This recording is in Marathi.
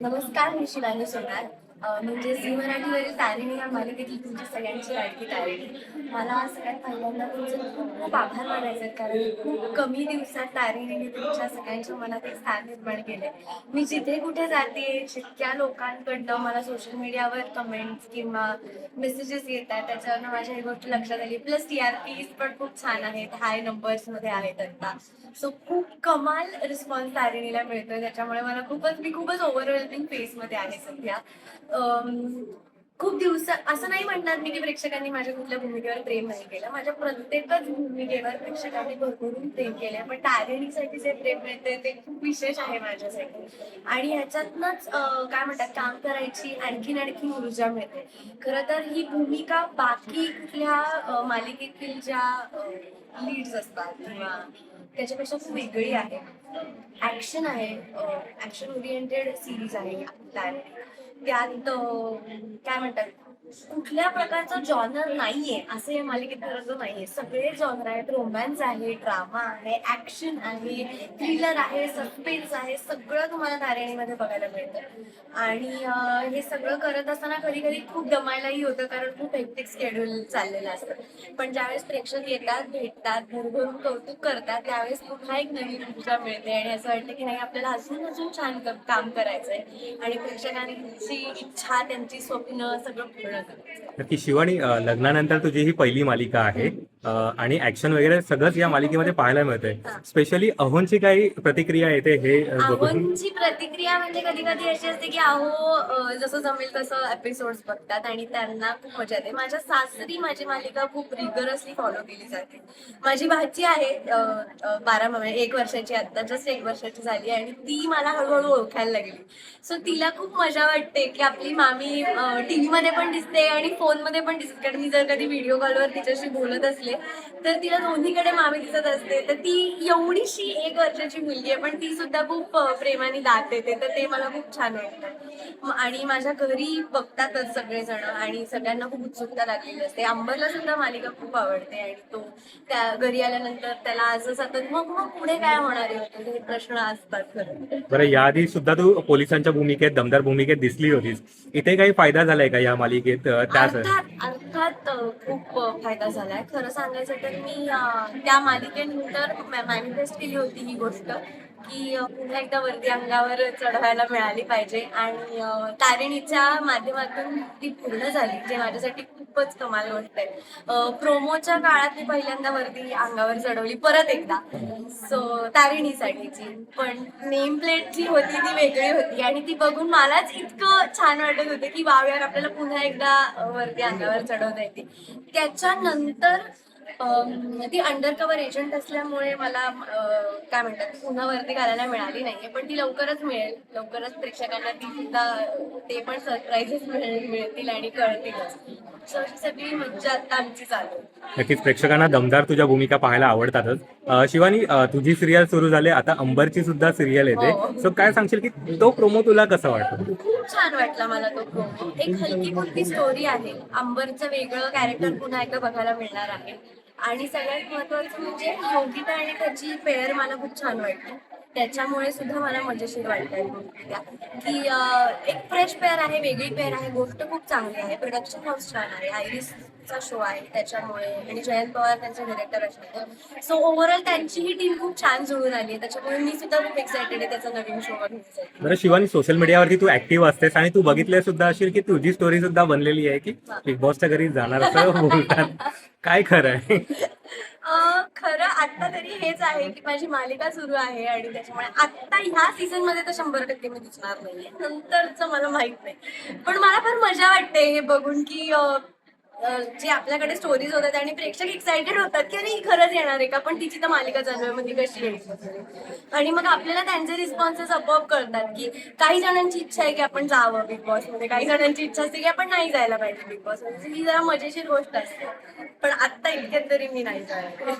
नमस्कार, मी शिवानी सोनार. म्हणजे झी मराठीवरील तारिणी या मालिकेतील तुमची सगळ्यांची लाडकी तारिणी. मला सगळ्यात पहिल्यांदा तुमचे खूप खूप आभार मानायचे आहेत, कारण खूप कमी दिवसात तारिणीने तुमच्या सगळ्यांच्या मनात एक स्थान निर्माण केले. मी जिथे कुठे जाते, जितक्या लोकांकडनं मला सोशल मीडियावर कमेंट्स किंवा मेसेजेस येत आहेत, त्याच्यावरनं माझ्या ही गोष्ट लक्षात आली. प्लस TRPs पण खूप छान आहेत, हाय नंबर्समध्ये आहेत आता. सो खूप कमाल रिस्पॉन्स तारिणीला मिळतोय, त्याच्यामुळे मला मी खूपच ओव्हरवेल्मिंग फेजमध्ये आहे सध्या. खूप असं नाही म्हणणार मी की प्रेक्षकांनी माझ्या कुठल्या भूमिकेवर प्रेम नाही केलं. माझ्या प्रत्येकच भूमिकेवर प्रेक्षकांनी भरभरून प्रेम केलंय, पण तारिणीसाठी जे प्रेम मिळतंय ते खूप विशेष आहे माझ्यासाठी. आणि ह्याच्यातनंच काय म्हणतात, काम करायची आणखीन ऊर्जा मिळते. खरं तर ही भूमिका बाकी कुठल्या मालिकेतील ज्या लीड्स असतात किंवा त्याच्यापेक्षा खूप वेगळी आहे. ऍक्शन आहे, ऍक्शन ओरिएंटेड सिरीज आहे त्यात काय म्हणतात, कुठल्या प्रकारचा जॉनर नाहीये असं या मालिकेत खरं नाहीये. सगळे जॉनर आहेत. रोमॅन्स आहे, ड्रामा आहे, ऍक्शन आहे, थ्रिलर आहे, सस्पेन्स आहे, सगळं तुम्हाला तारिणीमध्ये बघायला मिळतं. आणि हे सगळं करत असताना कधी कधी खूप दमायलाही होतं, कारण खूप हेक्टिक शेड्यूल चाललेलं असतं. पण ज्यावेळेस प्रेक्षक येतात, भेटतात, भरभरून कौतुक करतात, त्यावेळेस पुन्हा एक नवीन ऊर्जा मिळते आणि असं वाटतं की नाही, आपल्याला अजून अजून छान काम करायचंय आणि प्रेक्षकांची इच्छा, त्यांची स्वप्न सगळं पूर्ण करायचं. नक्की शिवानी, लग्नानंतर तुझी ही पहिली मालिका आहे आणि ऍक्शन वगैरे सगळंच या मालिकेमध्ये पाहायला मिळतंय. स्पेशली अहोंची काही प्रतिक्रिया येते हे बघून? अहोंची प्रतिक्रिया म्हणजे कधी कधी अशी असते की अहो जसं जमेल तसं एपिसोड्स बघतात आणि त्यांना खूप मजा येते. माझ्या सासरी माझी मालिका खूप रिगरसली फॉलो केली जाते. माझी भाची आहे 1 वर्षाची, आता जस्ट 1 वर्षाची झाली आणि ती मला हळूहळू ओळखायला लागली. सो तिला खूप मजा वाटते की आपली मामी टीव्ही मध्ये पण दिसते आणि फोनमध्ये पण दिसते. कारण मी जर कधी व्हिडिओ कॉलवर तिच्याशी बोलत असले तर तिला दोन्हीकडे मामी दिसत असते. तर ती एवढीशी 1 वर्षाची मुलगी आहे, पण ती सुद्धा खूप प्रेमाने दाद देते, तर ते मला खूप छान वाटतं. आणि माझ्या घरी बघतातच सगळेजण आणि सगळ्यांना खूप उत्सुकता लागलेली असते. अंबरला सुद्धा मालिका खूप आवडते आणि तो त्या घरी आल्यानंतर त्याला असं सतत मग मग पुढे काय होणार आहे हे प्रश्न असतात खरं. बरं, याआधी सुद्धा तू पोलिसांच्या भूमिकेत, दमदार भूमिकेत दिसली होतीस. इथे काही फायदा झालाय का या मालिकेत त्याच? अर्थात अर्थात खूप फायदा झालाय. खरं सांगायचं तर मी त्या मालिकेनंतर मॅनिफेस्ट केली होती ही गोष्ट की पुन्हा एकदा वरती अंगावर चढवायला मिळाली पाहिजे आणि तारिणीच्या माध्यमातून ती पूर्ण झाली, जे माझ्यासाठी खूपच कमाल गोष्ट आहे. प्रोमोच्या काळात मी पहिल्यांदा वरती अंगावर चढवली परत एकदा, सो तारिणीसाठीची. पण नेम प्लेट जी होती ती वेगळी होती आणि ती बघून मलाच इतकं छान वाटत होतं की वाव यार, आपल्याला पुन्हा एकदा वरती अंगावर चढवता येते. त्याच्यानंतर ती अंडर कव्हर एजंट असल्यामुळे मला काय म्हणतात, पुन्हा वरती घालायला मिळाली नाहीये, पण ती लवकरच मिळेल. लवकरच प्रेक्षकांना ती सुद्धा ते पण सरप्राईजेस मिळतील आणि कळतीलच. सो अशी सगळी मज्जा आता आमची चालू आहे. नक्कीच प्रेक्षकांना दमदार तुझ्या भूमिका पाहायला आवडतातच. शिवानी, तुझी सिरियल सुरू झाली, आता अंबरची सुद्धा सिरियल येते. हो. सो काय सांगशील की तो प्रोमो तुला कसा वाटतो? खूप छान वाटला मला तो प्रोमो. एक हलकी फुलकी स्टोरी आहे. अंबरचं वेगळं कॅरेक्टर पुन्हा एकदा बघायला मिळणार आहे. आणि सगळ्यात महत्वाचं म्हणजे योगिता आणि त्याची पेअर मला खूप छान वाटली. त्याच्यामुळे सुद्धा मला मजेशीर वाटतंय की एक फ्रेश पेअर आहे, वेगळी पेअर आहे, गोष्ट खूप चांगली आहे, प्रोडक्शन हाऊस छान आहे, आयरिसचा शो आहे त्याच्यामुळे, आणि जयंत पवार त्यांचे डिरेक्टर असतात. सो ओव्हरऑल त्यांची ही टीम खूप छान जुळून आली आहे. त्याच्यामुळे मी सुद्धा खूप एक्सायटेड आहे त्याचा नवीन शो बघण्यासाठी. बरं शिवानी, सोशल मीडियावरती तू ऍक्टिव्ह असतेस आणि तू बघितले सुद्धा असेल की तुझी स्टोरी सुद्धा बनलेली आहे की बिग बॉसच्या घरी जाणार असं बोलतात. काय खरं आहे? खरं आता तरी हेच आहे की माझी मालिका सुरू आहे आणि त्याच्यामुळे आता ह्या सीझन मध्ये तर 100% मी दिसणार नाहीये. नंतरच मला माहित नाही, पण मला फार मजा वाटते हे बघून की जे आपल्याकडे स्टोरीज होतात आणि प्रेक्षक एक्सायटेड होतात की अरे ही खरंच येणार आहे का, पण तिची तर मालिका चालू आहे, मग ती कशी येईल. आणि मग आपल्याला त्यांचे रिस्पॉन्सेस आपोआप कळतात की काही जणांची इच्छा आहे की आपण जावं बिग बॉस मध्ये, काही जणांची इच्छा असते की आपण नाही जायला पाहिजे बिग बॉस मध्ये. ही जरा मजेशीर गोष्ट असते, पण आता इतक्यात तरी मी नाही जायला.